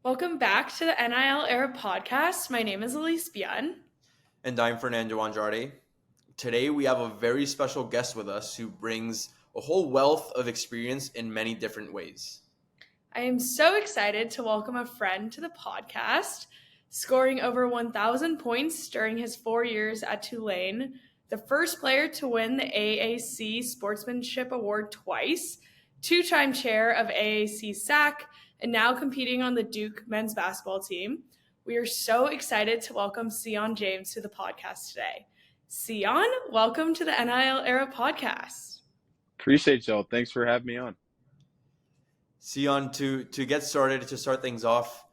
Welcome back to the NIL Era Podcast. My name is Elise Bian. And I'm Fernando Andrade. Today we have a very special guest with us who brings a whole wealth of experience in many different ways. I am so excited to welcome a friend to the podcast, scoring over 1,000 points during his 4 years at Tulane, the first player to win the AAC Sportsmanship Award twice, two-time chair of AAC SAC, and now competing on the Duke men's basketball team. We are so excited to welcome Sion James to the podcast today. Sion, welcome to the NIL Era Podcast. Appreciate y'all. Thanks for having me on. Sion, to get started, to start things off,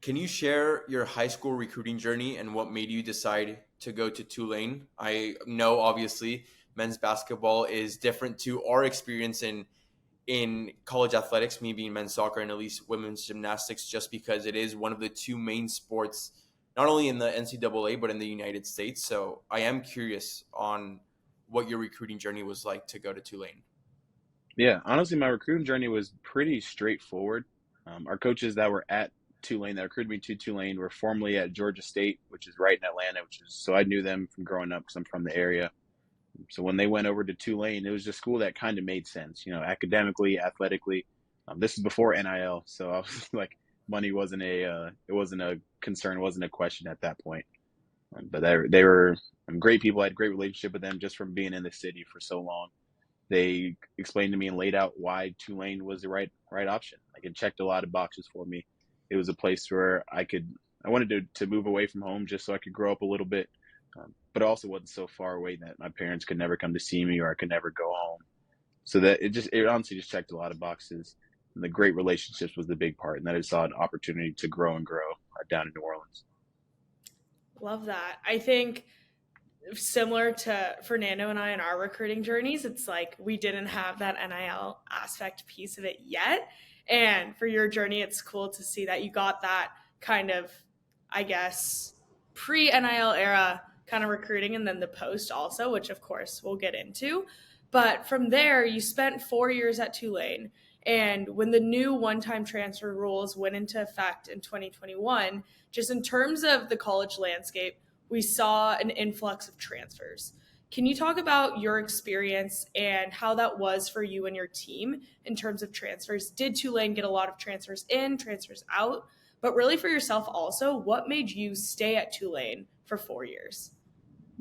can you share your high school recruiting journey and what made you decide to go to Tulane? I know, obviously, men's basketball is different to our experience in college athletics, me being men's soccer and at least women's gymnastics, just because it is one of the two main sports, not only in the NCAA, but in the United States. So I am curious on what your recruiting journey was like to go to Tulane. Yeah, honestly, my recruiting journey was pretty straightforward. Our coaches that were at Tulane, that recruited me to Tulane, were formerly at Georgia State, which is right in Atlanta, so I knew them from growing up because I'm from the area. So when they went over to Tulane, it was just a school that kind of made sense, academically, athletically. This is before NIL, so I was like, money wasn't a concern, wasn't a question at that point. But they were great people. I had a great relationship with them just from being in the city for so long. They explained to me and laid out why Tulane was the right option. Like, it checked a lot of boxes for me. It was a place where I wanted to move away from home just so I could grow up a little bit. But it also wasn't so far away that my parents could never come to see me or I could never go home. So that it honestly just checked a lot of boxes. And the great relationships was the big part. And that I saw an opportunity to grow down in New Orleans. Love that. I think similar to Fernando and I in our recruiting journeys, it's like we didn't have that NIL aspect piece of it yet. And for your journey, it's cool to see that you got that kind of, I guess, pre-NIL era kind of recruiting and then the post also, which of course we'll get into. But from there, you spent 4 years at Tulane. And when the new one-time transfer rules went into effect in 2021, just in terms of the college landscape, we saw an influx of transfers. Can you talk about your experience and how that was for you and your team in terms of transfers? Did Tulane get a lot of transfers in, transfers out? But really for yourself also, what made you stay at Tulane for 4 years?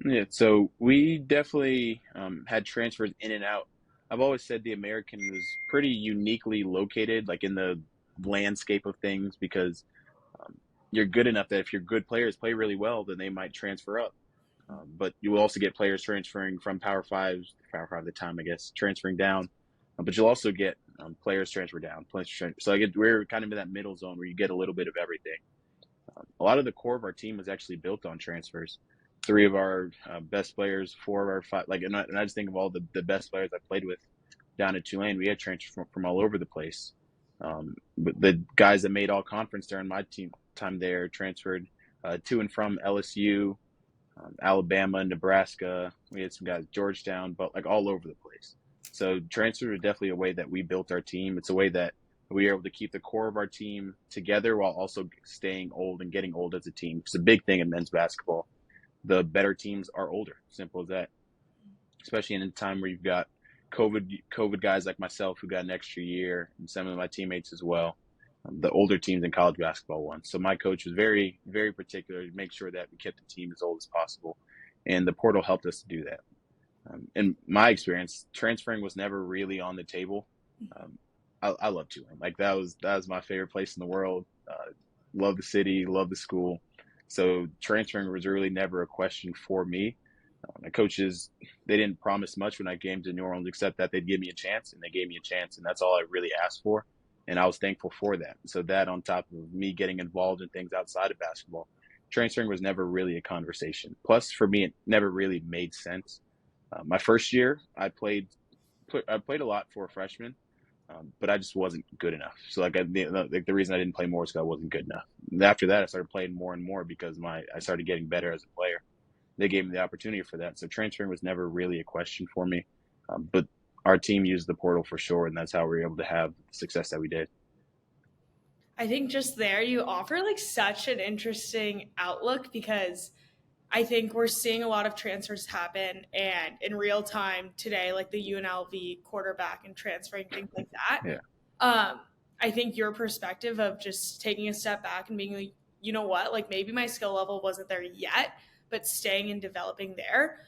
Yeah, so we definitely had transfers in and out. I've always said the American was pretty uniquely located, like in the landscape of things, because you're good enough that if your good players play really well, then they might transfer up. But you will also get players transferring from Power 5 at the time, I guess, transferring down. But you'll also get players transfer down. So we're kind of in that middle zone where you get a little bit of everything. A lot of the core of our team was actually built on transfers. 3 of our best players, 4 of our 5, and I just think of all the best players I played with down at Tulane. We had transfers from all over the place. But the guys that made all conference during my time there transferred to and from LSU, Alabama, Nebraska. We had some guys Georgetown, but like all over the place. So transfers are definitely a way that we built our team. It's a way that we were able to keep the core of our team together while also staying old and getting old as a team. It's a big thing in men's basketball. The better teams are older. Simple as that. Especially in a time where you've got COVID guys like myself who got an extra year, and some of my teammates as well. The older teams in college basketball won. So my coach was very, very particular to make sure that we kept the team as old as possible. And the portal helped us to do that. In my experience, transferring was never really on the table. I love Tulane. Like that was my favorite place in the world. Love the city, love the school. So transferring was really never a question for me. My coaches, they didn't promise much when I came to New Orleans, except that they'd give me a chance, and they gave me a chance, and that's all I really asked for. And I was thankful for that. So that, on top of me getting involved in things outside of basketball, transferring was never really a conversation. Plus, for me, it never really made sense. My first year, I played a lot for a freshman, but I just wasn't good enough. So the reason I didn't play more is because I wasn't good enough. And after that, I started playing more and more because I started getting better as a player. They gave me the opportunity for that. So transferring was never really a question for me. But our team used the portal for sure, and that's how we were able to have the success that we did. I think just there you offer like such an interesting outlook, because I think we're seeing a lot of transfers happen, and in real time today, like the UNLV quarterback and transferring, things like that. Yeah. Um, I think your perspective of just taking a step back and being like, you know what, like maybe my skill level wasn't there yet, but staying and developing there.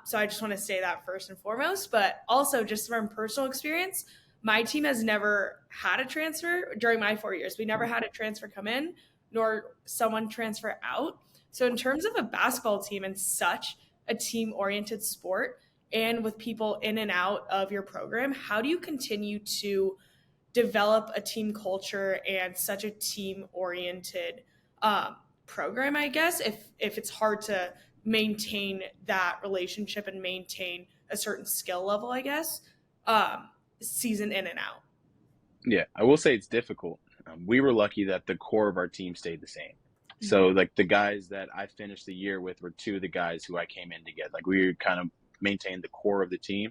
So I just want to say that first and foremost, but also just from personal experience, my team has never had a transfer during my 4 years. We never had a transfer come in, nor someone transfer out. So in terms of a basketball team and such a team-oriented sport, and with people in and out of your program, how do you continue to develop a team culture and such a team-oriented program, I guess, if it's hard to maintain that relationship and maintain a certain skill level, I guess, season in and out? Yeah, I will say it's difficult. We were lucky that the core of our team stayed the same. So like the guys that I finished the year with were two of the guys who I came in to get. Like we kind of maintained the core of the team.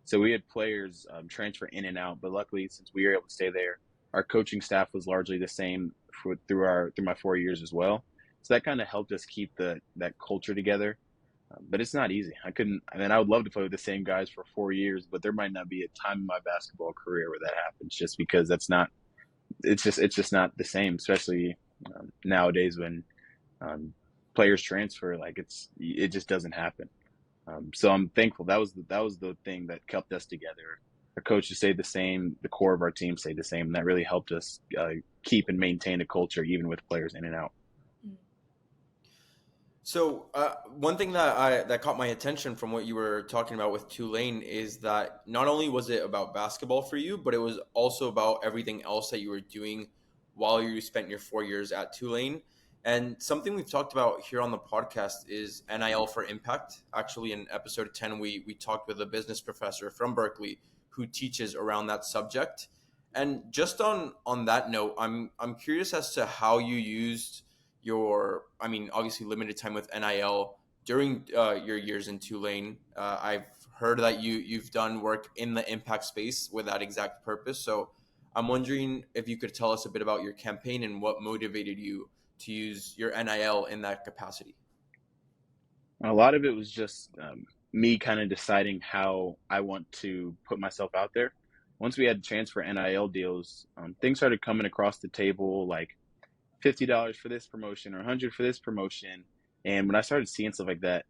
So we had players transfer in and out, but luckily since we were able to stay there, our coaching staff was largely the same through my 4 years as well. So that kind of helped us keep that culture together. But it's not easy. I would love to play with the same guys for 4 years, but there might not be a time in my basketball career where that happens, just because it's just not the same, especially nowadays when players transfer. Like it just doesn't happen. So I'm thankful that was the thing that kept us together. Our coaches stayed the same, the core of our team stayed the same, and that really helped us keep and maintain a culture even with players in and out. So one thing that caught my attention from what you were talking about with Tulane is that not only was it about basketball for you, but it was also about everything else that you were doing while you spent your 4 years at Tulane. And something we've talked about here on the podcast is NIL for Impact. Actually, in episode 10, we talked with a business professor from Berkeley who teaches around that subject. And just on that note, I'm curious as to how you used obviously limited time with NIL during your years in Tulane. I've heard that you've done work in the impact space with that exact purpose. So I'm wondering if you could tell us a bit about your campaign and what motivated you to use your NIL in that capacity. A lot of it was just me kind of deciding how I want to put myself out there. Once we had transfer NIL deals, things started coming across the table, like $50 for this promotion or $100 for this promotion. And when I started seeing stuff like that,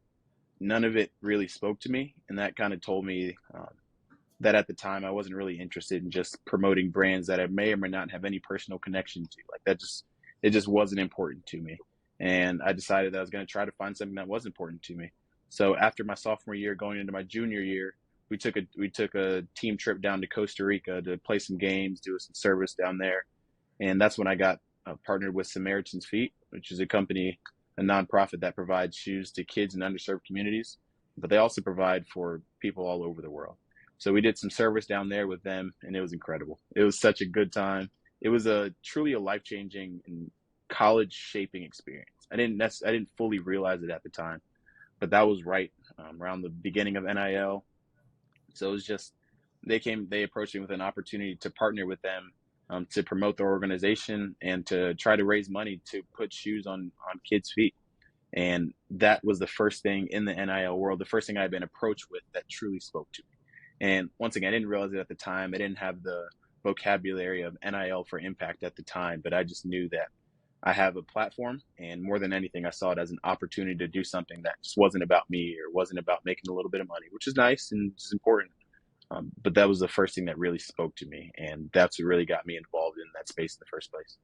none of it really spoke to me. And that kind of told me that at the time I wasn't really interested in just promoting brands that I may or may not have any personal connection to. Like it just wasn't important to me. And I decided that I was going to try to find something that was important to me. So after my sophomore year, going into my junior year, we took a team trip down to Costa Rica to play some games, do some service down there. And that's when I got partnered with Samaritan's Feet, which is a nonprofit that provides shoes to kids in underserved communities, but they also provide for people all over the world. So we did some service down there with them, and it was incredible. It was such a good time. It was truly a life-changing and college-shaping experience. I didn't fully realize it at the time, but that was right around the beginning of NIL. So it was just they approached me with an opportunity to partner with them to promote their organization and to try to raise money to put shoes on kids' feet. And that was the first thing in the NIL world, the first thing I'd been approached with that truly spoke to me. And once again, I didn't realize it at the time. I didn't have the vocabulary of NIL for impact at the time, but I just knew that I have a platform, and more than anything, I saw it as an opportunity to do something that just wasn't about me or wasn't about making a little bit of money, which is nice and is important. But that was the first thing that really spoke to me, and that's what really got me involved in that space in the first place.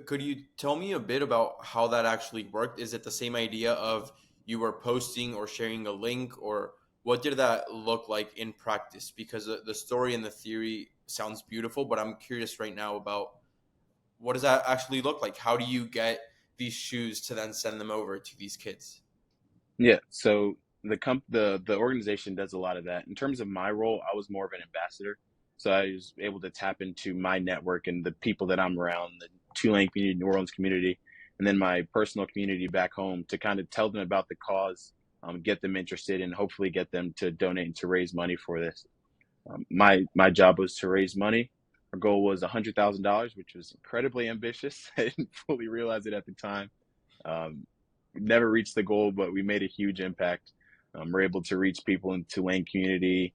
Could you tell me a bit about how that actually worked? Is it the same idea of you were posting or sharing a link, or what did that look like in practice? Because the story and the theory sounds beautiful, but I'm curious right now about what does that actually look like? How do you get these shoes to then send them over to these kids? Yeah, so the organization does a lot of that. In terms of my role, I was more of an ambassador. So I was able to tap into my network and the people that I'm around, the Tulane community, New Orleans community, and then my personal community back home to kind of tell them about the cause, get them interested, and hopefully get them to donate and to raise money for this. My job was to raise money, Our goal was $100,000, which was incredibly ambitious. I didn't fully realize it at the time. Never reached the goal, but we made a huge impact. We're able to reach people in the Tulane community.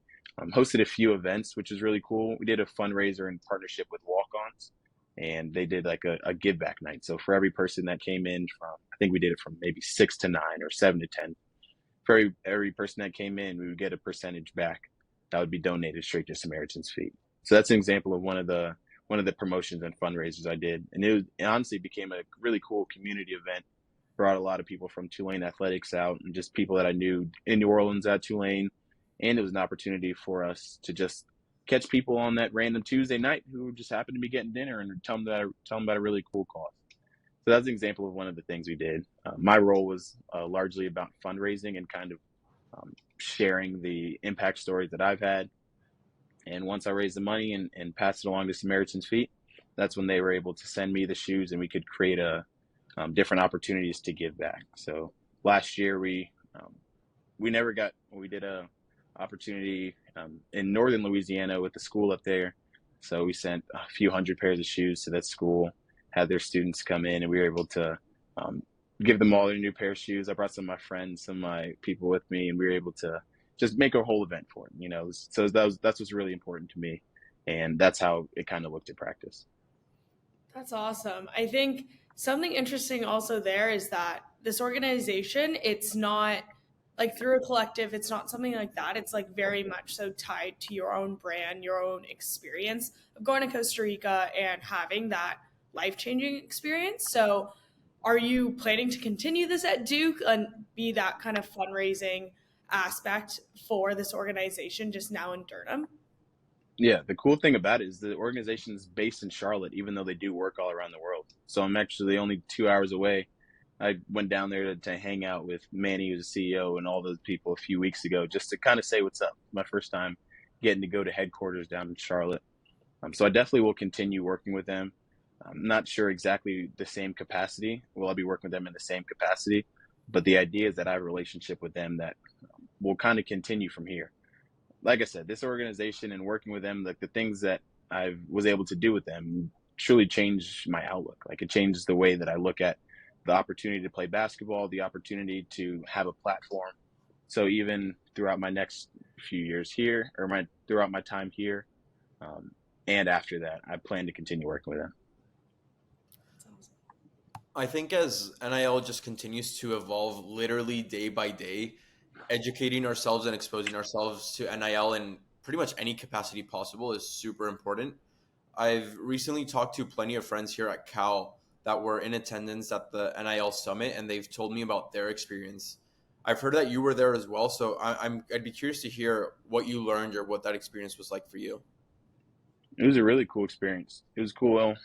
Hosted a few events, which is really cool. We did a fundraiser in partnership with Walk-Ons, and they did like a give back night. So for every person that came in from, I think we did it from maybe 6 to 9 or 7 to 10. For every person that came in, we would get a percentage back that would be donated straight to Samaritan's Feet. So that's an example of one of the promotions and fundraisers I did. And it honestly became a really cool community event. Brought a lot of people from Tulane athletics out and just people that I knew in New Orleans at Tulane. And it was an opportunity for us to just catch people on that random Tuesday night who just happened to be getting dinner and tell them about a really cool cause. So that's an example of one of the things we did. My role was largely about fundraising and kind of sharing the impact stories that I've had. And once I raised the money and passed it along to Samaritan's Feet, that's when they were able to send me the shoes and we could create different opportunities to give back. So last year we did a opportunity in northern Louisiana with the school up there. So we sent a few hundred pairs of shoes to that school, had their students come in, and we were able to give them all their new pair of shoes. I brought some of my friends, some of my people with me, and we were able to just make a whole event for them, So that's what's really important to me. And that's how it kind of looked at practice. That's awesome. I think something interesting also there is that this organization, it's not like through a collective, it's not something like that. It's like very much so tied to your own brand, your own experience of going to Costa Rica and having that life-changing experience. So are you planning to continue this at Duke and be that kind of fundraising aspect for this organization just now in Durham? Yeah, the cool thing about it is the organization is based in Charlotte, even though they do work all around the world. So I'm actually only 2 hours away. I went down there to hang out with Manny, who's the CEO, and all those people a few weeks ago, just to kind of say what's up. My first time getting to go to headquarters down in Charlotte. So I definitely will continue working with them. I'm not sure exactly the same capacity. Will I be working with them in the same capacity? But the idea is that I have a relationship with them that will kind of continue from here. Like I said, this organization and working with them, like the things that I was able to do with them truly changed my outlook. Like it changes the way that I look at the opportunity to play basketball, the opportunity to have a platform. So even throughout my next few years here, or throughout my time here, and after that, I plan to continue working with them. I think as NIL just continues to evolve literally day by day, educating ourselves and exposing ourselves to NIL in pretty much any capacity possible is super important. I've recently talked to plenty of friends here at Cal that were in attendance at the NIL Summit, and they've told me about their experience. I've heard that you were there as well, so I'd be curious to hear what you learned or what that experience was like for you. It was a really cool experience. It was cool.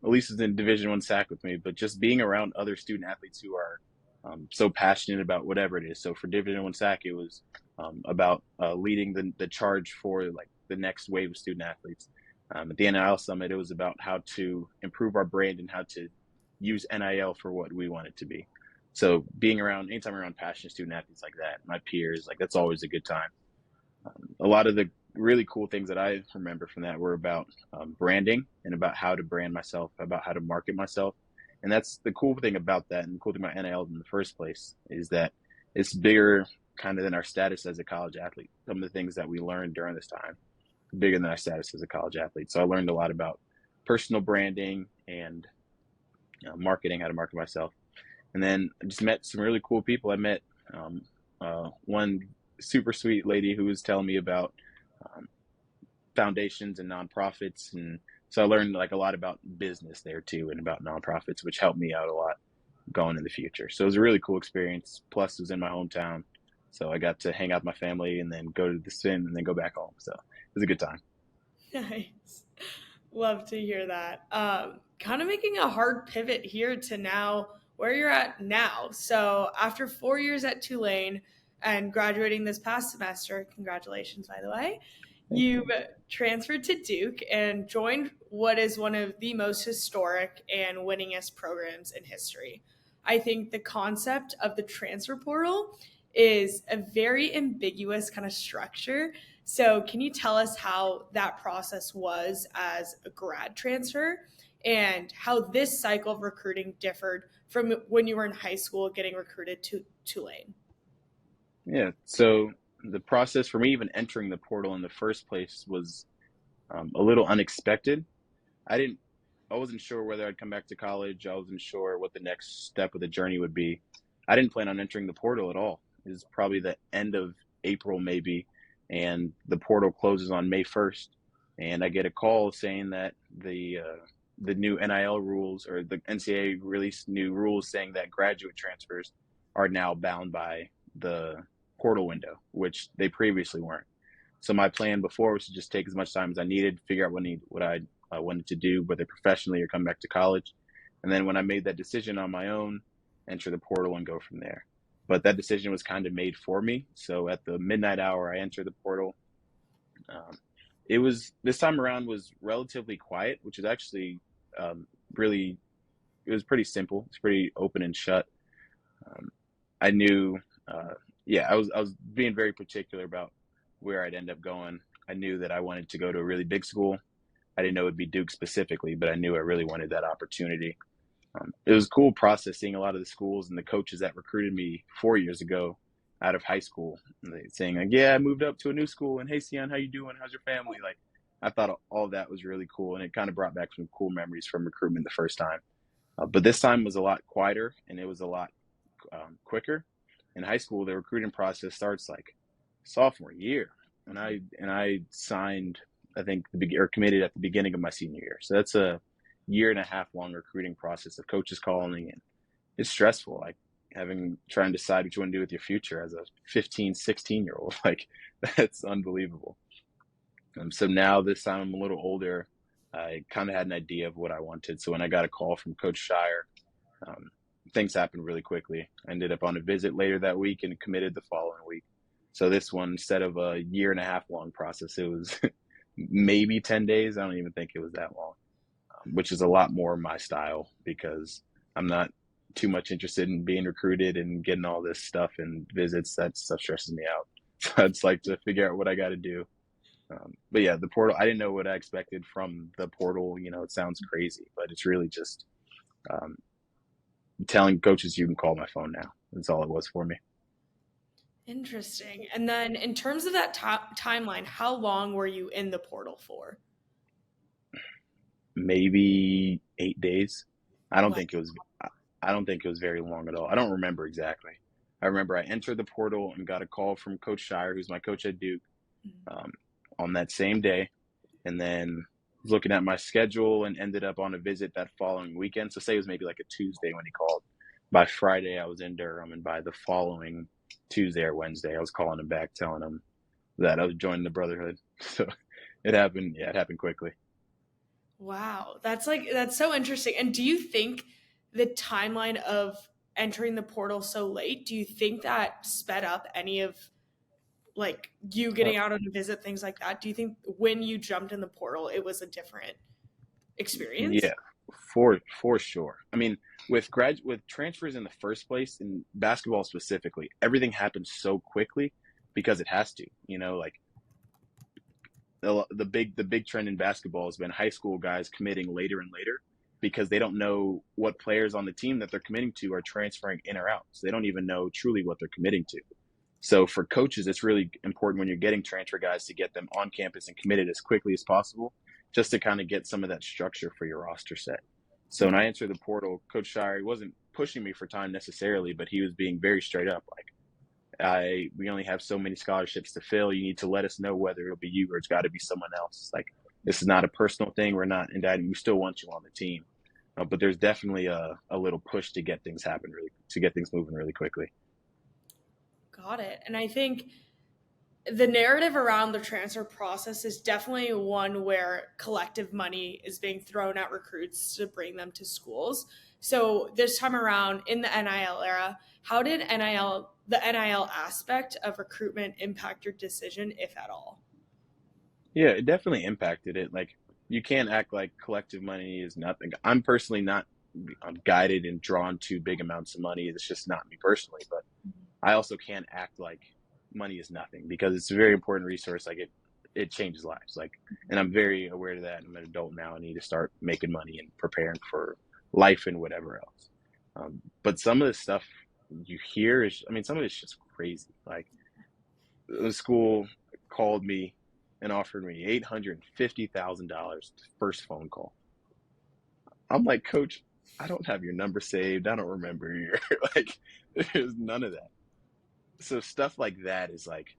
Elise is in Division I SAC with me, but just being around other student athletes who are so passionate about whatever it is. So for Division I SAC, it was about leading the charge for like the next wave of student athletes. At the NIL Summit, it was about how to improve our brand and how to use NIL for what we want it to be. So anytime around passionate student athletes like that, my peers, like that's always a good time. A lot of the really cool things that I remember from that were about branding and about how to brand myself, about how to market myself. And that's the cool thing about that, and the cool thing about NIL in the first place is that it's bigger kind of than our status as a college athlete. Some of the things that we learned during this time, bigger than our status as a college athlete. So I learned a lot about personal branding and marketing, how to market myself. And then I just met some really cool people. I met one super sweet lady who was telling me about foundations and nonprofits, and so I learned like a lot about business there too, and about nonprofits, which helped me out a lot going in the future. So it was a really cool experience. Plus, it was in my hometown, so I got to hang out with my family and then go to the swim and then go back home. So it was a good time. Nice. Love to hear that. Kind of making a hard pivot here to now where you're at now. So after 4 years at Tulane and graduating this past semester, congratulations, by the way, you've transferred to Duke and joined what is one of the most historic and winningest programs in history. I think the concept of the transfer portal is a very ambiguous kind of structure. So can you tell us how that process was as a grad transfer and how this cycle of recruiting differed from when you were in high school getting recruited to Tulane? Yeah. So the process for me even entering the portal in the first place was a little unexpected. I wasn't sure whether I'd come back to college. I wasn't sure what the next step of the journey would be. I didn't plan on entering the portal at all. It was probably the end of April, maybe, and the portal closes on May 1st. And I get a call saying that the new NIL rules, or the NCAA released new rules saying that graduate transfers are now bound by the portal window, which they previously weren't. So my plan before was to just take as much time as I needed, figure out what I wanted to do, whether professionally or come back to college. And then when I made that decision on my own, enter the portal and go from there. But that decision was kind of made for me. So at the midnight hour, I entered the portal. This time around was relatively quiet, which is actually really, it was pretty simple. It's pretty open and shut. I knew, I was being very particular about where I'd end up going. I knew that I wanted to go to a really big school. I didn't know it would be Duke specifically, but I knew I really wanted that opportunity. It was a cool process seeing a lot of the schools and the coaches that recruited me 4 years ago out of high school, and they saying like, yeah, I moved up to a new school, and hey, Sion, how you doing? How's your family? Like, I thought all that was really cool, and it kind of brought back some cool memories from recruitment the first time. But this time was a lot quieter, and it was a lot quicker. In high school, the recruiting process starts like sophomore year, and I signed, I think, committed at the beginning of my senior year. So that's a year and a half long recruiting process of coaches calling, and it's stressful. Like trying to decide what you want to do with your future as a 15, 16-year-old. Like, that's unbelievable. So now this time I'm a little older. I kind of had an idea of what I wanted. So when I got a call from Coach Shire, things happened really quickly. I ended up on a visit later that week and committed the following week. So this one, instead of a year and a half long process, it was maybe 10 days. I don't even think it was that long, which is a lot more my style because I'm not too much interested in being recruited and getting all this stuff and visits. That stuff stresses me out. So I just like to figure out what I got to do. But yeah, the portal, I didn't know what I expected from the portal. You know, it sounds crazy, but it's really just telling coaches you can call my phone now. That's all it was for me. Interesting. And then in terms of that timeline, how long were you in the portal for? Maybe 8 days. I don't think it was very long at all. I don't remember exactly. I remember I entered the portal and got a call from Coach Shire, who's my coach at Duke, on that same day, and then looking at my schedule and ended up on a visit that following weekend. So say it was maybe like a Tuesday when he called. By Friday, I was in Durham, and by the following Tuesday or Wednesday, I was calling him back, telling him that I was joining the Brotherhood. So it happened. Yeah, it happened quickly. Wow. That's so interesting. And do you think the timeline of entering the portal so late, do you think that sped up any of like you getting out on a visit, things like that? Do you think when you jumped in the portal, it was a different experience? Yeah, for sure. I mean, with transfers in the first place, in basketball specifically, everything happens so quickly because it has to. You know, like the big trend in basketball has been high school guys committing later and later because they don't know what players on the team that they're committing to are transferring in or out. So they don't even know truly what they're committing to. So for coaches, it's really important when you're getting transfer guys to get them on campus and committed as quickly as possible, just to kind of get some of that structure for your roster set. So when I entered the portal, Coach Shire, he wasn't pushing me for time necessarily, but he was being very straight up. Like, we only have so many scholarships to fill. You need to let us know whether it'll be you or it's got to be someone else. Like, this is not a personal thing. We're not indicting. We still want you on the team. But there's definitely a little push to get things moving really quickly. Got it. And I think the narrative around the transfer process is definitely one where collective money is being thrown at recruits to bring them to schools. So this time around in the NIL era, how did the NIL aspect of recruitment impact your decision, if at all? Yeah, it definitely impacted it. Like, you can't act like collective money is nothing. I'm personally not guided and drawn to big amounts of money. It's just not me personally, but I also can't act like money is nothing because it's a very important resource. it changes lives. Like, and I'm very aware of that. I'm an adult now. I need to start making money and preparing for life and whatever else. But some of the stuff you hear is, I mean, some of it's just crazy. Like, the school called me and offered me $850,000 first phone call. I'm like, Coach, I don't have your number saved. I don't remember your, like, there's none of that. So stuff like that is like,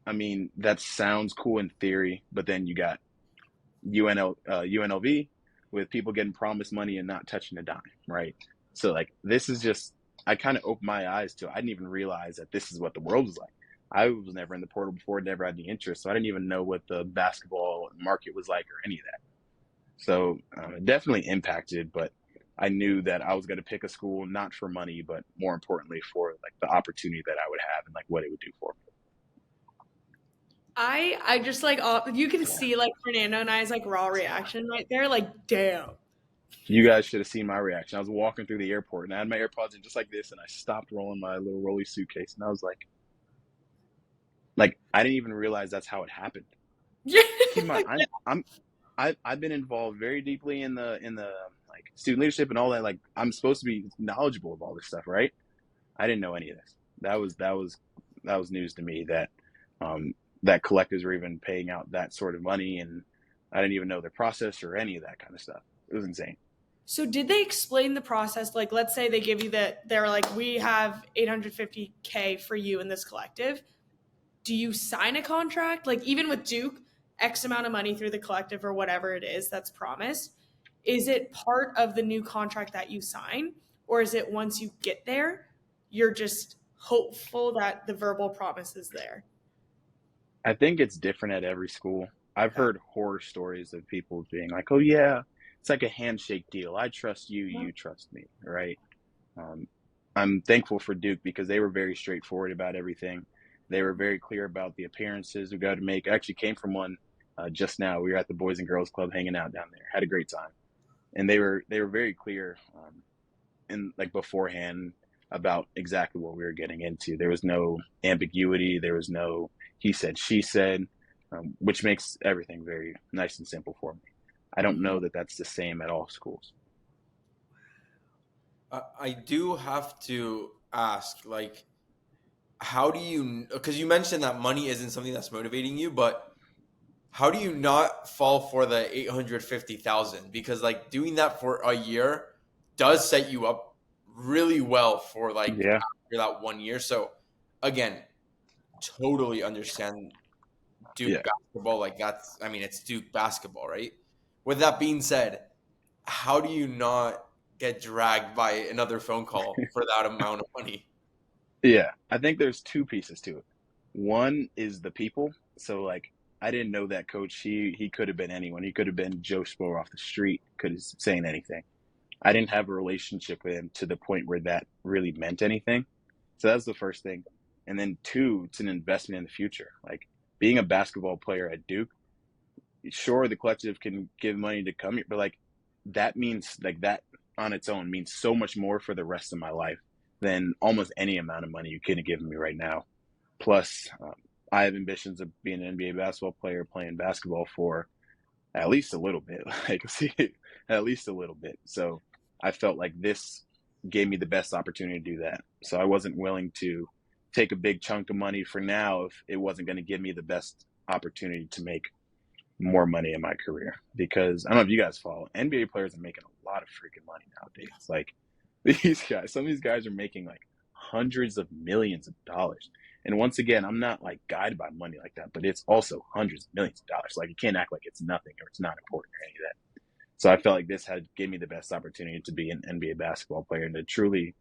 I mean, that sounds cool in theory, but then you got UNLV with people getting promised money and not touching a dime, right? So like, this is just, I kind of opened my eyes to it. I didn't even realize that this is what the world was like. I was never in the portal before, never had any interest, so I didn't even know what the basketball market was like or any of that. So it definitely impacted, but I knew that I was going to pick a school not for money, but more importantly for like the opportunity that I would have and like what it would do for me. I just like you can see like Fernando and I's like raw reaction right there. Like, damn. You guys should have seen my reaction. I was walking through the airport and I had my AirPods in just like this, and I stopped rolling my little rolly suitcase, and I was like I didn't even realize that's how it happened. Yeah. Keep in mind, I've been involved very deeply in the like student leadership and all that. Like, I'm supposed to be knowledgeable of all this stuff, right? I didn't know any of this. That was news to me that that collectives were even paying out that sort of money, and I didn't even know their process or any of that kind of stuff. It was insane. So did they explain the process? Like, let's say they give you they're like, we have $850K for you in this collective. Do you sign a contract? Like, even with Duke, X amount of money through the collective or whatever it is that's promised. Is it part of the new contract that you sign? Or is it once you get there, you're just hopeful that the verbal promise is there? I think it's different at every school. I've heard horror stories of people being like, oh yeah, it's like a handshake deal. I trust you, you trust me, right? I'm thankful for Duke because they were very straightforward about everything. They were very clear about the appearances we got to make. I actually came from one just now. We were at the Boys and Girls Club hanging out down there. Had a great time. And they were very clear in like beforehand about exactly what we were getting into. There was no ambiguity. There was no he said, she said, which makes everything very nice and simple for me. I don't know that that's the same at all schools. I do have to ask, like, how do you, because you mentioned that money isn't something that's motivating you, but how do you not fall for the 850,000? Because like doing that for a year does set you up really well for like after that 1 year. So again, totally understand Duke basketball. Like that's, I mean, it's Duke basketball, right? With that being said, how do you not get dragged by another phone call for that amount of money? Yeah, I think there's two pieces to it. One is the people. So like, I didn't know that coach. He could have been anyone. He could have been Joe Schmo off the street, could have saying anything. I didn't have a relationship with him to the point where that really meant anything. So that's the first thing. And then two, it's an investment in the future. Like being a basketball player at Duke, sure, the collective can give money to come here, but like that means like that on its own means so much more for the rest of my life than almost any amount of money you could have given me right now. Plus, I have ambitions of being an NBA basketball player, playing basketball for at least a little bit, at least a little bit. So I felt like this gave me the best opportunity to do that. So I wasn't willing to take a big chunk of money for now if it wasn't going to give me the best opportunity to make more money in my career. Because I don't know if you guys follow, NBA players are making a lot of freaking money nowadays. Like these guys, some of these guys are making like hundreds of millions of dollars. And once again, I'm not like guided by money like that, but it's also hundreds of millions of dollars. Like you can't act like it's nothing or it's not important or any of that. So I felt like this gave me the best opportunity to be an NBA basketball player and to truly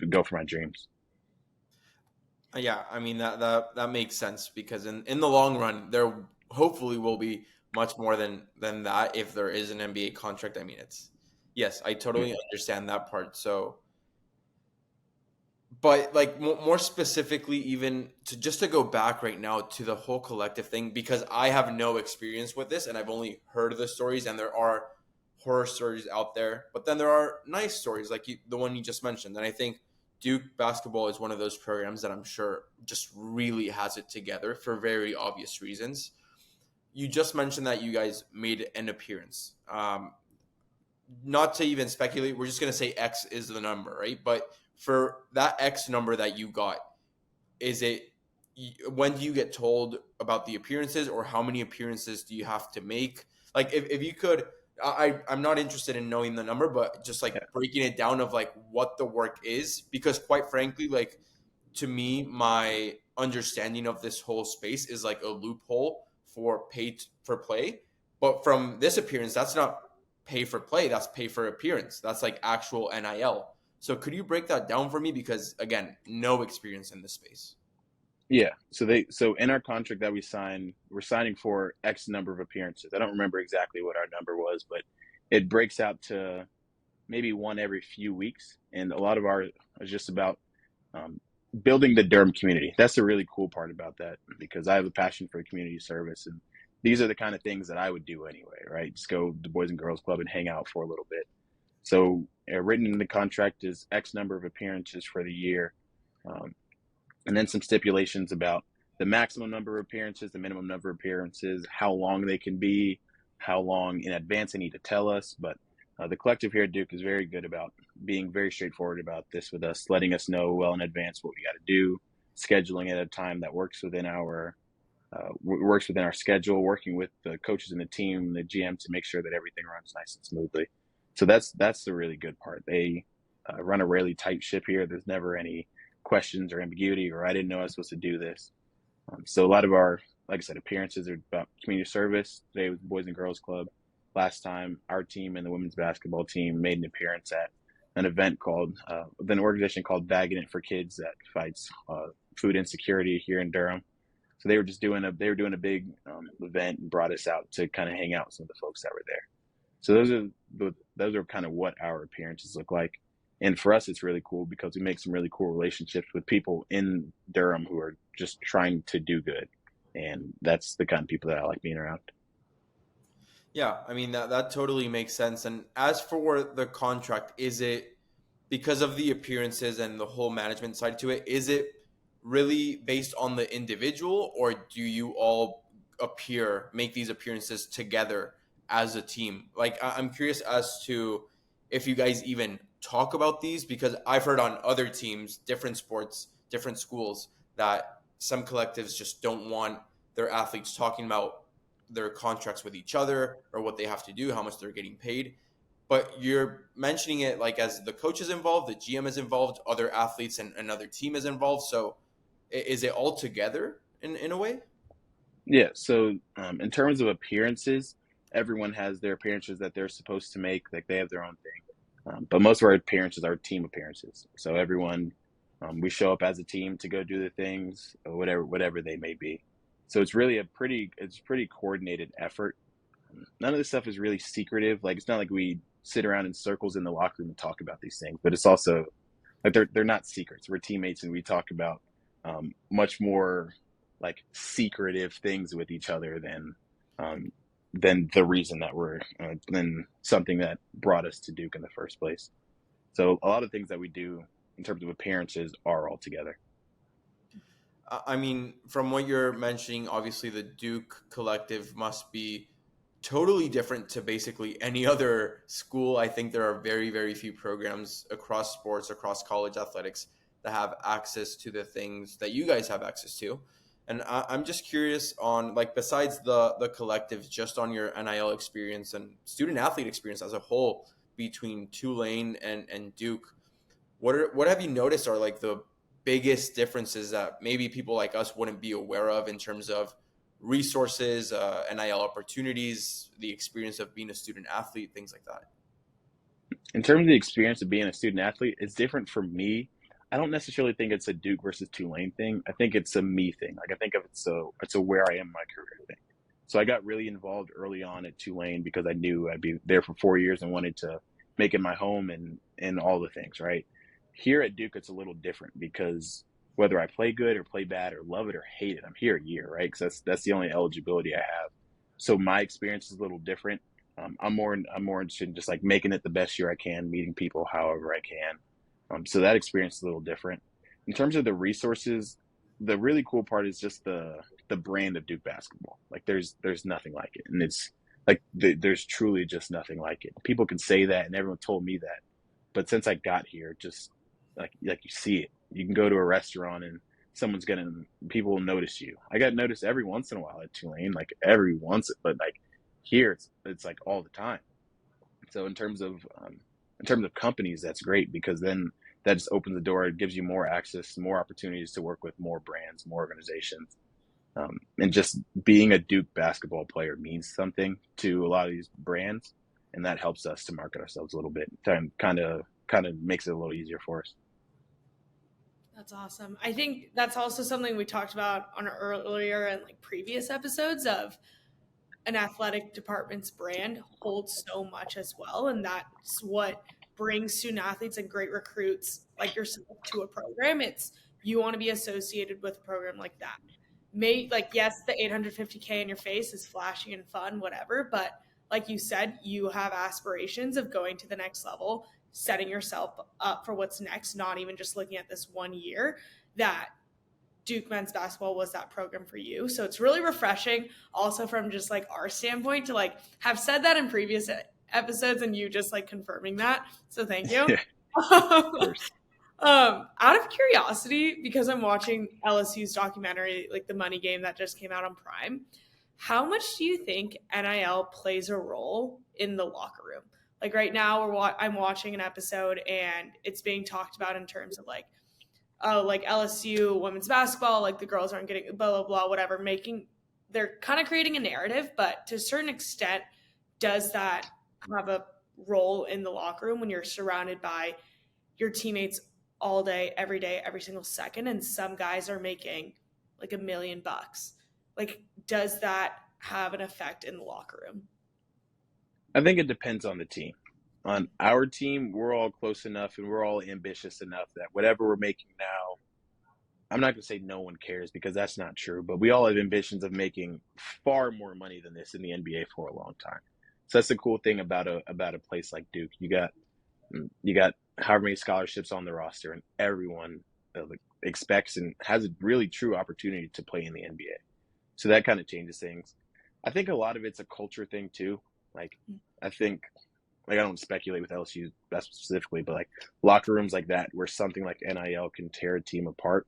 go for my dreams. Yeah, I mean that makes sense because in the long run, there hopefully will be much more than that if there is an NBA contract. I mean, yes, I totally understand that part. So, but like more specifically, even to go back right now to the whole collective thing, because I have no experience with this and I've only heard the stories, and there are horror stories out there, but then there are nice stories like the one you just mentioned. And I think Duke basketball is one of those programs that I'm sure just really has it together for very obvious reasons. You just mentioned that you guys made an appearance. Not to even speculate, we're just going to say X is the number, right? But for that X number that you got, is it, when do you get told about the appearances, or how many appearances do you have to make? Like, if you could, I'm not interested in knowing the number, but just like breaking it down of like what the work is, because quite frankly, like, to me, my understanding of this whole space is like a loophole for pay for play. But from this appearance, that's not pay for play, that's pay for appearance. That's like actual NIL. So could you break that down for me? Because again, no experience in this space. Yeah. So in our contract that we signed, we're signing for X number of appearances. I don't remember exactly what our number was, but it breaks out to maybe one every few weeks. And a lot of our is just about building the Durham community. That's the really cool part about that, because I have a passion for community service, and these are the kind of things that I would do anyway, right? Just go to the Boys and Girls Club and hang out for a little bit. So written in the contract is X number of appearances for the year. And then some stipulations about the maximum number of appearances, the minimum number of appearances, how long they can be, how long in advance they need to tell us. But the collective here at Duke is very good about being very straightforward about this with us, letting us know well in advance what we got to do, scheduling at a time that works within our schedule, working with the coaches and the team, the GM, to make sure that everything runs nice and smoothly. So that's the really good part. They run a really tight ship here. There's never any questions or ambiguity, or I didn't know I was supposed to do this. So a lot of our, like I said, appearances are about community service. Today was the Boys and Girls Club. Last time, our team and the women's basketball team made an appearance at an event called, an organization called Bagging It for Kids that fights food insecurity here in Durham. So they were doing a big event and brought us out to kind of hang out with some of the folks that were there. So those are kind of what our appearances look like. And for us, it's really cool because we make some really cool relationships with people in Durham who are just trying to do good. And that's the kind of people that I like being around. Yeah, I mean, that totally makes sense. And as for the contract, is it, because of the appearances and the whole management side to it, is it really based on the individual, or do you all make these appearances together as a team? Like, I'm curious as to if you guys even talk about these, because I've heard on other teams, different sports, different schools, that some collectives just don't want their athletes talking about their contracts with each other or what they have to do, how much they're getting paid. But you're mentioning it like as the coach is involved, the GM is involved, other athletes and another team is involved. So is it all together in a way? Yeah. So in terms of appearances, everyone has their appearances that they're supposed to make. Like, they have their own thing. But most of our appearances are team appearances. So everyone, we show up as a team to go do the things, whatever they may be. So it's really pretty coordinated effort. None of this stuff is really secretive. Like, it's not like we sit around in circles in the locker room and talk about these things, but it's also like they're not secrets. We're teammates, and we talk about much more like secretive things with each other than the reason that we're than something that brought us to Duke in the first place. So a lot of things that we do in terms of appearances are all together. I mean, from what you're mentioning, obviously the Duke collective must be totally different to basically any other school. I think there are very, very few programs across sports, across college athletics, that have access to the things that you guys have access to. And I'm just curious on, like, besides the collective, just on your NIL experience and student athlete experience as a whole between Tulane and Duke, what have you noticed are like the biggest differences that maybe people like us wouldn't be aware of in terms of resources, NIL opportunities, the experience of being a student athlete, things like that? In terms of the experience of being a student athlete, it's different for me. I don't necessarily think it's a Duke versus Tulane thing. I think it's a me thing. Like, I think of it's a where I am in my career thing. So I got really involved early on at Tulane because I knew I'd be there for 4 years and wanted to make it my home and all the things, right? Here at Duke, it's a little different because whether I play good or play bad or love it or hate it, I'm here a year, right? Because that's the only eligibility I have. So my experience is a little different. I'm more interested in just like making it the best year I can, meeting people however I can. So that experience is a little different. In terms of the resources, the really cool part is just the brand of Duke basketball. Like there's nothing like it, and it's like there's truly just nothing like it. People can say that, and everyone told me that, but since I got here, just like you see it. You can go to a restaurant and people will notice you. I got noticed every once in a while at Tulane, like every once, but like here it's like all the time. So in terms of companies, that's great, because then that just opens the door. It gives you more access, more opportunities to work with more brands, more organizations. And just being a Duke basketball player means something to a lot of these brands, and that helps us to market ourselves a little bit. Kind of makes it a little easier for us. That's awesome. I think that's also something we talked about on earlier and like previous episodes of an athletic department's brand holds so much as well. And that's what brings student athletes and great recruits like yourself to a program. It's you want to be associated with a program like that. Yes, the $850K in your face is flashy and fun, whatever. But like you said, you have aspirations of going to the next level, setting yourself up for what's next, not even just looking at this 1 year. That Duke men's basketball was that program for you. So it's really refreshing also from just like our standpoint to like have said that in previous episodes and you just like confirming that. So thank you. Of course. Out of curiosity, because I'm watching LSU's documentary, like The Money Game that just came out on Prime, how much do you think NIL plays a role in the locker room? Like right now I'm watching an episode and it's being talked about in terms of like, oh, like LSU women's basketball, like the girls aren't getting blah, blah, blah, whatever, they're kind of creating a narrative, but to a certain extent, does that have a role in the locker room when you're surrounded by your teammates all day, every single second, and some guys are making like $1 million? Like, does that have an effect in the locker room? I think it depends on the team. On our team, we're all close enough and we're all ambitious enough that whatever we're making now, I'm not going to say no one cares, because that's not true, but we all have ambitions of making far more money than this in the NBA for a long time. So that's the cool thing about a place like Duke. You got however many scholarships on the roster, and everyone expects and has a really true opportunity to play in the NBA. So that kind of changes things. I think a lot of it's a culture thing too. Like, I think, like, I don't speculate with LSU specifically, but like locker rooms like that, where something like NIL can tear a team apart,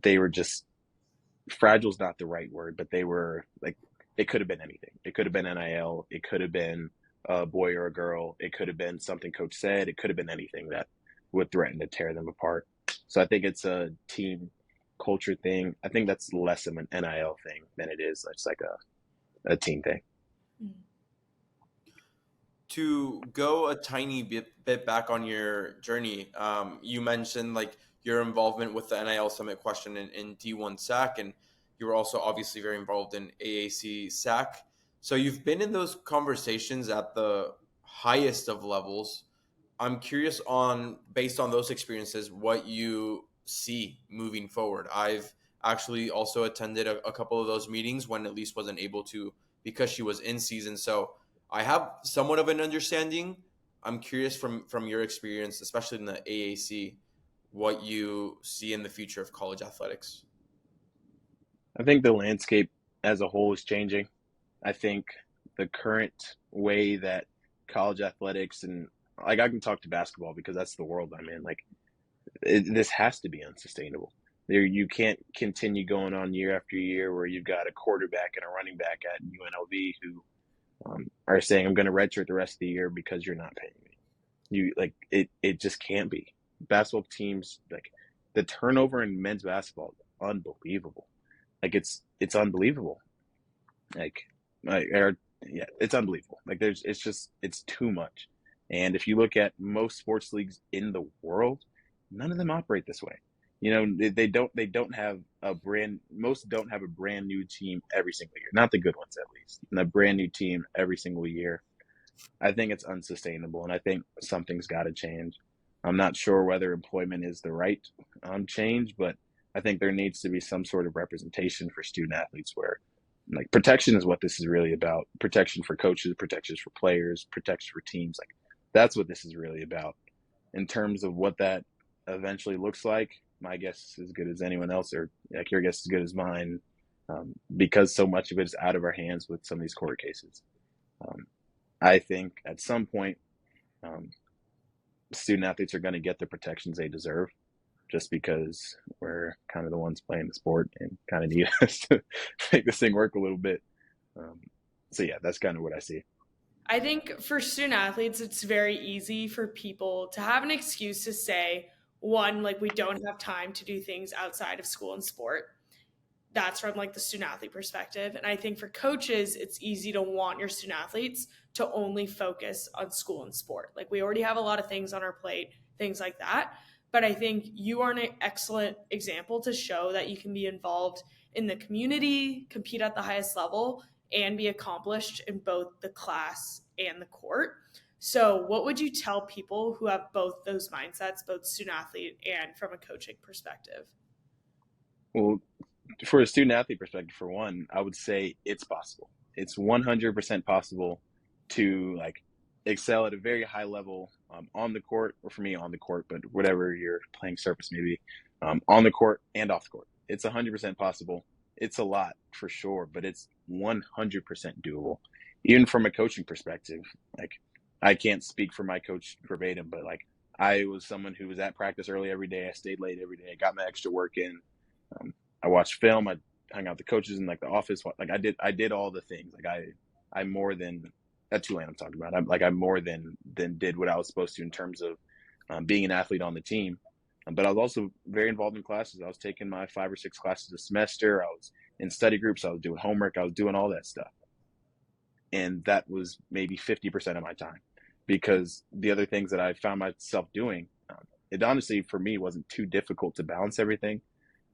they were just, fragile is not the right word, but they were like, it could have been anything. It could have been NIL. It could have been a boy or a girl. It could have been something coach said. It could have been anything that would threaten to tear them apart. So I think it's a team culture thing. I think that's less of an NIL thing than it is. It's like a team thing. To go a tiny bit back on your journey, you mentioned like your involvement with the NIL Summit question in D1 SAC, and you were also obviously very involved in AAC SAC. So you've been in those conversations at the highest of levels. I'm curious based on those experiences, what you see moving forward. I've actually also attended a couple of those meetings when Elise wasn't able to because she was in season. So I have somewhat of an understanding. I'm curious from your experience, especially in the AAC, what you see in the future of college athletics. I think the landscape as a whole is changing. I think the current way that college athletics, and like I can talk to basketball because that's the world I'm in, like this has to be unsustainable. You can't continue going on year after year where you've got a quarterback and a running back at UNLV who are saying, I'm going to redshirt the rest of the year because you're not paying me. It just can't be. Basketball teams, like the turnover in men's basketball, unbelievable. Like it's unbelievable. It's unbelievable. Like it's too much. And if you look at most sports leagues in the world, none of them operate this way. You know, most don't have a brand new team every single year. Not the good ones, at least. And a brand new team every single year. I think it's unsustainable, and I think something's got to change. I'm not sure whether employment is the right change, but I think there needs to be some sort of representation for student athletes where, like, protection is what this is really about. Protection for coaches, protection for players, protection for teams. Like, that's what this is really about. in terms of what that eventually looks like, my guess is as good as anyone else, or like your guess is as good as mine, because so much of it is out of our hands with some of these court cases. I think at some point, student athletes are going to get the protections they deserve, just because we're kind of the ones playing the sport and kind of need us to make this thing work a little bit. So yeah, that's kind of what I see. I think for student athletes, it's very easy for people to have an excuse to say, one, like we don't have time to do things outside of school and sport. That's from like the student athlete perspective. And I think for coaches, it's easy to want your student athletes to only focus on school and sport. Like we already have a lot of things on our plate, things like that. But I think you are an excellent example to show that you can be involved in the community, compete at the highest level, and be accomplished in both the class and the court. So what would you tell people who have both those mindsets, both student athlete and from a coaching perspective? Well, for a student athlete perspective, for one, I would say it's possible. It's 100% possible to like excel at a very high level on the court, or for me on the court, but whatever your playing surface may be, on the court and off the court. It's 100% possible. It's a lot for sure, but it's 100% doable. Even from a coaching perspective, like I can't speak for my coach verbatim, but like I was someone who was at practice early every day. I stayed late every day. I got my extra work in. I watched film. I hung out with the coaches in like the office. Like I did all the things. Like I more than at Tulane I'm talking about. I more than did what I was supposed to in terms of being an athlete on the team. But I was also very involved in classes. I was taking my 5 or 6 classes a semester. I was in study groups. I was doing homework. I was doing all that stuff. And that was maybe 50% of my time, because the other things that I found myself doing, it honestly for me wasn't too difficult to balance everything,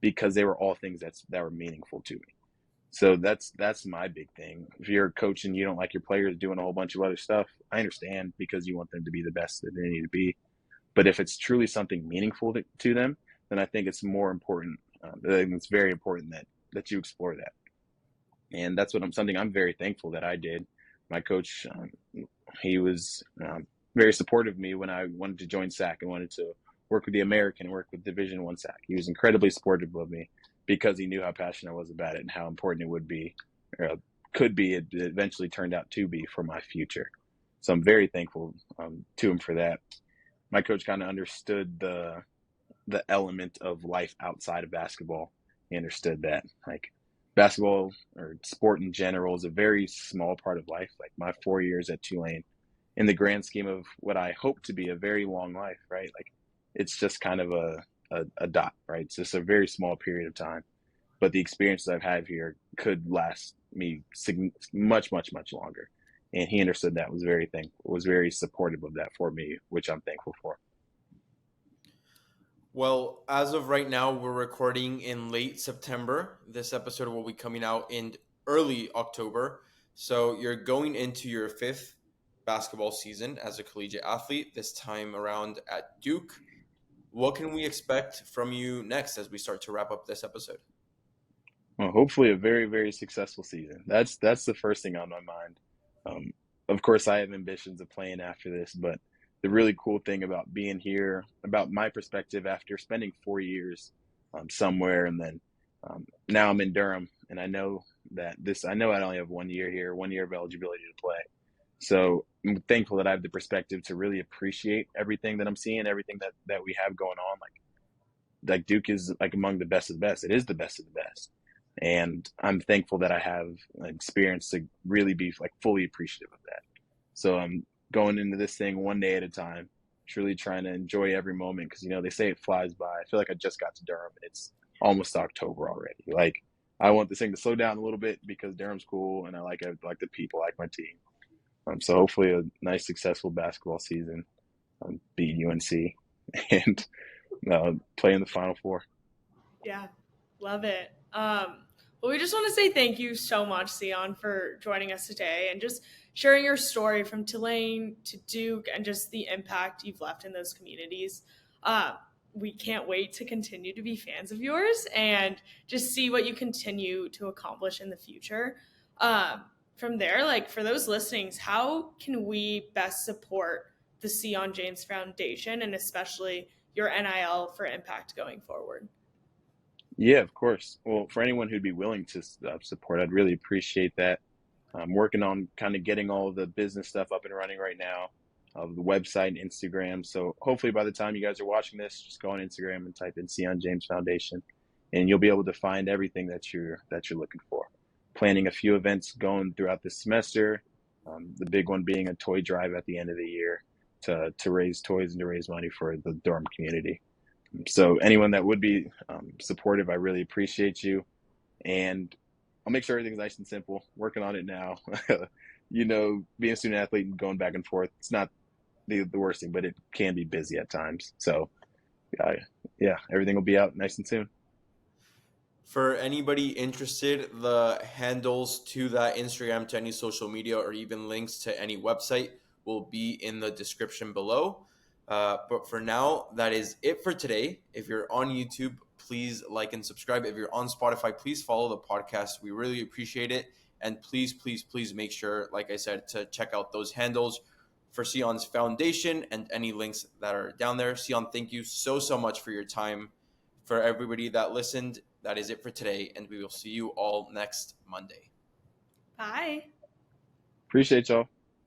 because they were all things that were meaningful to me. So that's my big thing. If you're a coach and you don't like your players doing a whole bunch of other stuff, I understand, because you want them to be the best that they need to be. But if it's truly something meaningful to them, then I think it's more important. I think it's very important that you explore that. And that's something I'm very thankful that I did. My coach, he was very supportive of me when I wanted to join SAC and wanted to work with the American, work with Division I SAC. He was incredibly supportive of me, because he knew how passionate I was about it and how important it would be, or could be, it eventually turned out to be, for my future. So I'm very thankful to him for that. My coach kind of understood the element of life outside of basketball. He understood that like basketball or sport in general is a very small part of life. Like my 4 years at Tulane, in the grand scheme of what I hope to be a very long life, right? Like it's just kind of a dot, right? It's just a very small period of time. But the experiences I've had here could last me much, much, much longer. And he understood that, was very supportive of that for me, which I'm thankful for. Well, as of right now, we're recording in late September. This episode will be coming out in early October. So you're going into your 5th basketball season as a collegiate athlete, this time around at Duke. What can we expect from you next as we start to wrap up this episode? Well, hopefully a very, very successful season. That's the first thing on my mind. Of course, I have ambitions of playing after this, but the really cool thing about being here, about my perspective after spending 4 years somewhere, and then now I'm in Durham, and I know I only have 1 year here, 1 year of eligibility to play. So I'm thankful that I have the perspective to really appreciate everything that I'm seeing, everything that we have going on. Like Duke is like among the best of the best. It is the best of the best. And I'm thankful that I have an experience to really be like fully appreciative of that. So I'm going into this thing one day at a time, truly trying to enjoy every moment, because, they say it flies by. I feel like I just got to Durham and it's almost October already. Like I want this thing to slow down a little bit, because Durham's cool and I like the people, I like my team. So hopefully a nice, successful basketball season, beat UNC and play in the Final Four. Yeah, love it. Well, we just want to say thank you so much, Sion, for joining us today and just sharing your story from Tulane to Duke and just the impact you've left in those communities. We can't wait to continue to be fans of yours and just see what you continue to accomplish in the future. From there, like for those listening, how can we best support the Sion James Foundation and especially your NIL for impact going forward. Yeah, of course. Well, for anyone who'd be willing to support, I'd really appreciate that. I'm working on kind of getting all the business stuff up and running right now, the website and Instagram. So hopefully by the time you guys are watching this, just go on Instagram and type in Sion James Foundation, and you'll be able to find everything that you're looking for. Planning a few events going throughout the semester, the big one being a toy drive at the end of the year to raise toys and to raise money for the dorm community. So anyone that would be supportive, I really appreciate you. And I'll make sure everything's nice and simple. Working on it now. Being a student athlete and going back and forth, it's not the worst thing, but it can be busy at times. So everything will be out nice and soon. For anybody interested, the handles to that Instagram, to any social media, or even links to any website will be in the description below. But for now, that is it for today. If you're on YouTube, please like and subscribe. If you're on Spotify, please follow the podcast. We really appreciate it. And please, please, please make sure, like I said, to check out those handles for Sion's foundation and any links that are down there. Sion, thank you so much for your time. For everybody that listened, that is it for today. And we will see you all next Monday. Bye. Appreciate y'all.